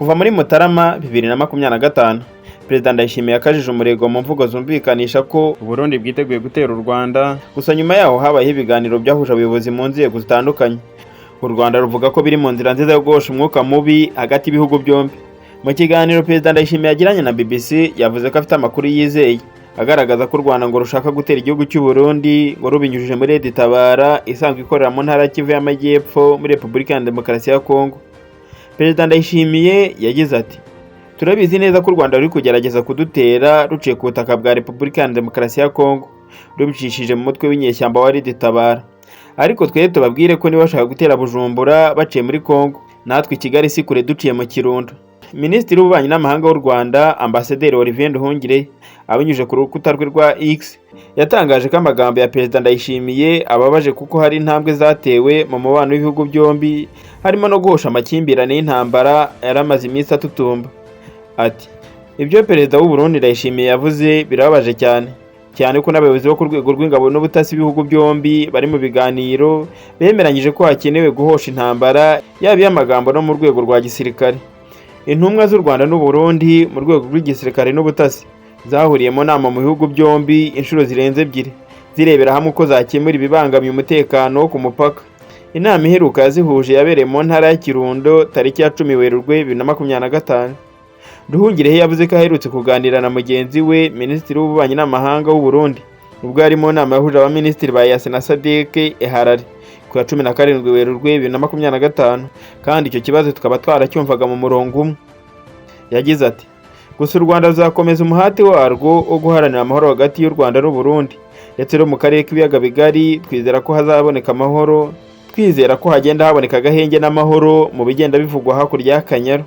Kuva muri Mutarama 2025 Perezida Ndayishimiye yakajije umurego mu mvugo zumvikanisha ko Burundi bwiteguye gutera u Rwanda, gusa nyuma yaho habaye ibiganiro byahuje abayobozi mu nzego zitandukanye. U Rwanda ruvuga ko biri mu nzira nziza yo guhosha umwuka mubi hagati y'ibihugu byombi. Mu kiganiro Perezida Ndayishimiye yagiranye na BBC yavuze ko afite amakuru yizeye agaragaza ko u Rwanda ngo rushaka gutera igihugu cy'u Burundi ngo rubinyujije muri Red Tabara isanzwe ikorera mu ntara Kivu y'Amajyepfo muri Repubulika ya Demokarasi ya Kongo. Perezida Ndayishimiye yagize ati: "Turabizi neza ko u Rwanda ruri kugerageza kudutera ruciye ku butaka bwa Repubulika ya Demokarasi ya Kongo rubicishije mu mutwe w'inyeshyamba wa Red Tabara. Ariko twebwe tubabwire ko niba bashaka gutera Bujumbura baciye muri Kongo, natwe Kigali si kure duciye mu Kirundo." Minisitiri w'Ububanyi n'Amahanga w'u Rwanda Ambasaderi Olivier Nduhungire abinyujije ku rukuta rwe rwa X yatangaje ko amagambo ya Perezida Ndayishimiye ababaje kuko hari intambwe zatewe mu mubano w'ibihugu byombi, harimo no guhosha amakimbirane y'intambara yaramaze iminsi atutumba. Ati: "Ibyo Perezida w'u Burundi Ndayishimiye yavuze birababaje cyane ko n'abayobozi bo ku rwego rw'ingabo n'ubutasi b'ibihugu byombi bari mu biganiro bemeranyije ko hakenewe guhosha intambara yaba iy'amagambo no mu rwego rwa gisirikare. Intumwa z'u Rwanda n'u Burundi mu rwego rw'igisirikare n'ubutasi zahuriye mu nama mu bihugu byombi inshuro zirenze ebyiri zirebera hamwe uko zakemura ibibangamiye umutekano ku mupaka. Inama iheruka yazihuje yabereye mu ntara ya Kirundo tariki ya 10 Werurwe 2025. Nduhungirehe yavuze ko aherutse kuganira na mugenzi we Minisitiri w'Ububanyi n'Amahanga w'u Burundi ubwo ari mu nama yahuje abaminisitiri ba EAC na SADC Harare ku ya 17 Werurwe 2025, kandi icyo kibazo tukaba twaracyumvaga mu murongo umwe. Yagize ati: "Gusa u Rwanda ruzakomeza umuhati warwo wo guharanira amahoro hagati y'u Rwanda n'u Burundi ndetse no mu karere k'ibiyaga bigari. Twizera ko hazaboneka amahoro, twizera ko hagenda haboneka agahenge n'amahoro mu bigenda bivugwa hakurya y'Akanyaru."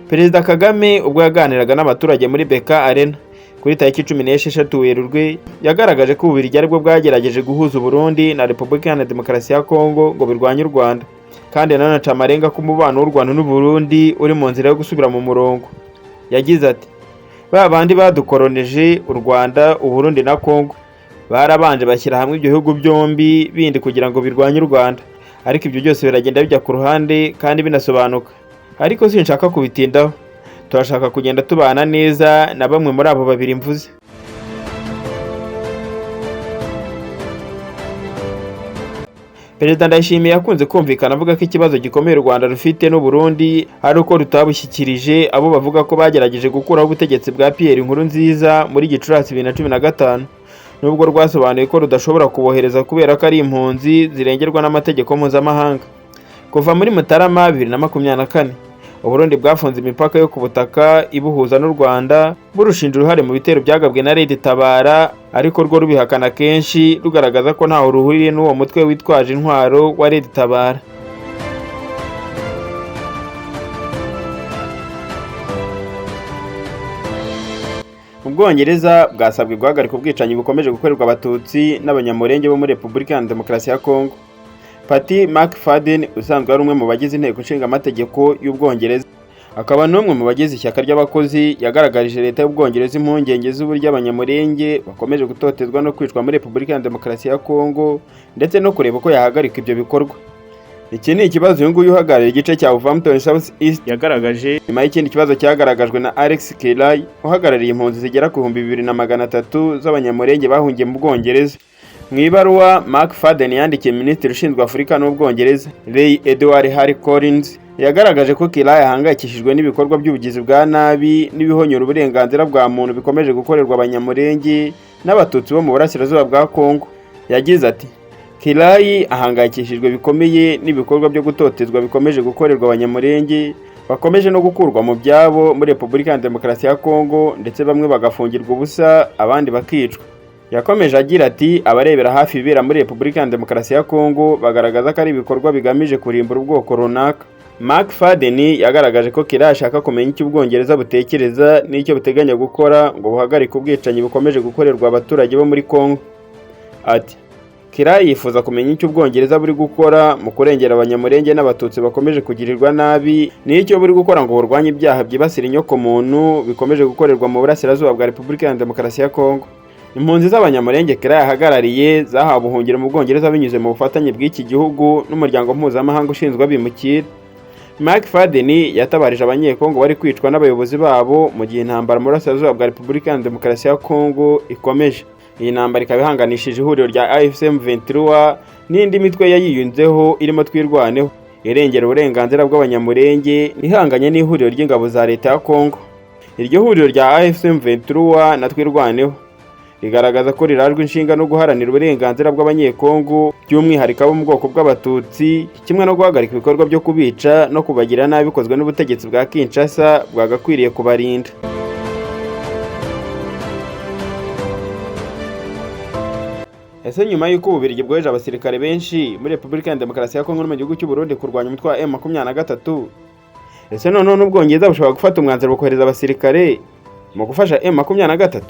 Perezida Kagame ubwo yaganiraga n'abaturage muri BK Arena kuri tariki 16 Werurwe yagaragaje ko Ububiligi aribwo bwagerageje guhuza Burundi na Repubulika ya Demokarasi ya Kongo ngo birwanye u Rwanda, kandi nanone amarenga ko umubano w'u Rwanda n'u Burundi uri mu nzira yo gusubira mu murongo. Yagize ati: "Ba bandi badukoroneje u Rwanda, u Burundi na Kongo barabanje bashyira hamwe ibyo bihugu byombi bindi kugira ngo birwanye u Rwanda, ariko ibyo byose biragenda bijya ku ruhande kandi binasobanuka. Ariko sinshaka kubitindaho, turashaka kugenda tubana neza na bamwe muri abo babiri mvuze." Perezida Ndayishimiye yakunze kumvikana avuga ko ikibazo gikomeye u Rwanda rufite n'u Burundi ari uko rutabushyikirije abo bavuga ko bagerageje gukuraho ubutegetsi bwa Pierre Nkurunziza muri Gicurasi 2015, nubwo rwasobanuye ko rudashobora kubohereza kubera ko ari impunzi zirengerwa n'amategeko mpuzamahanga. Kuva muri Mutarama 2024 Uburundi bwafunze imipaka yo ku butaka ibuhuza n'u Rwanda burushinja uruhare mu bitero byagabwe na Red Tabara, ariko rwo rubihakana kenshi rugaragaza ko ntaho ruhuriye n'uwo mutwe witwaje intwaro wa Red Tabara. Ubwongereza bwasabwe guhagarika ubwicanyi bukomeje gukorerwa abatutsi n'abanyamurenge bo muri Repubulika ya Demokarasi ya Kongo. Patty McFadden usanzwe ari umwe mu bagize inteko nshinga amategeko y'Ubwongereza akaba n'umwe mu bagize ishyaka ry'abakozi yagaragarije leta y'Ubwongereza impungenge z'uburyo abanyamurenge bakomeje gutotezwa no kwicwa muri Repubulika ya Demokarasi ya Kongo ndetse no kureba ko yahagarika ibyo bikorwa. Iki ni ikibazo uyu nguyu uhagarariye igice cya Wolverhampton South East yagaragaje nyuma y'ikindi kibazo cyagaragajwe na Alex Kelly uhagarariye impunzi zigera ku 2300 z'abanyamurenge bahungiye mu Bwongereza. Mu ibaruwa McFadden yandikiye Minisitiri ushinzwe Afurika n'Ubwongereza Ray Edward Harry Collins yagaragaje ko Kelly yahangayikishijwe n'ibikorwa by'ubugizi bwa nabi n'ibihonyora uburenganzira bwa muntu bikomeje gukorerwa abanyamurenge n'abatutsi bo mu burasirazuba bwa Kongo. Yagize ati: "Kelly ahangayikishijwe bikomeye n'ibikorwa byo gutotezwa bikomeje gukorerwa abanyamurenge bakomeje no gukurwa mu byabo muri Repubulika ya Demokarasi ya Kongo ndetse bamwe bagafungirwa ubusa abandi bakicwa." Yakomeje agira ati: "Abarebera hafi ibibera muri Repubulika ya Demokarasi ya Kongo bagaragaza ko ari ibikorwa bigamije kurimbura ubwoko runaka." McFadden yagaragaje ko Kelly ashaka kumenya icyo Ubwongereza butekereza n'icyo buteganya gukora ngo buhagarike ubwicanyi bukomeje gukorerwa abaturage bo muri Kongo. Ati: "Kelly yifuza kumenya icyo Ubwongereza buri gukora mu kurengera abanyamurenge n'abatutsi bakomeje kugirirwa nabi n'icyo buri gukora ngo burwanye ibyaha byibasira inyoko muntu bikomeje gukorerwa mu burasirazuba bwa Repubulika ya Demokarasi ya Kongo." Impunzi z'abanyamulenge Kera yahagarariye zahawe ubuhungiro mu Bwongereza binyuze mu bufatanye bw'iki gihugu n'umuryango mpuzamahanga ushinzwe abimukira. Mark Faden yatabarije abanyekongo bari kwicwa n'abayobozi babo mu gihe intambara mu burasirazuba bwa Repubulika ya Demokarasi ya Kongo ikomeje. Iyi ntambara ikaba ihanganishije ihuriro rya AFC M23 n'indi mitwe yayiyunzeho irimo Twirwaneho irengera uburenganzira bw'abanyamulenge ihanganye n'ihuriro ry'ingabo za leta ya Kongo. Iryo huriro rya AFC M23 na Twirwaneho rigaragaza ko rirajwe inshinga no guharanira uburenganzira bw'abanyekongo by'umwihariko abo mu bwoko bw'abatutsi, kimwe no guhagarika ibikorwa byo kubica no kubagira nabi bikozwe n'ubutegetsi bwa Kinshasa bwagakwiriye kubarinda. Ese nyuma y'uko Ububiligi bwoheje abasirikare benshi muri Repubulika ya Demokarasi ya Kongo no mu gihugu cy'u Burundi kurwanya umutwe wa M23, ese noneho n'Ubwongereza bushobora gufata umwanzuro wo kohereza abasirikare mu gufasha M23?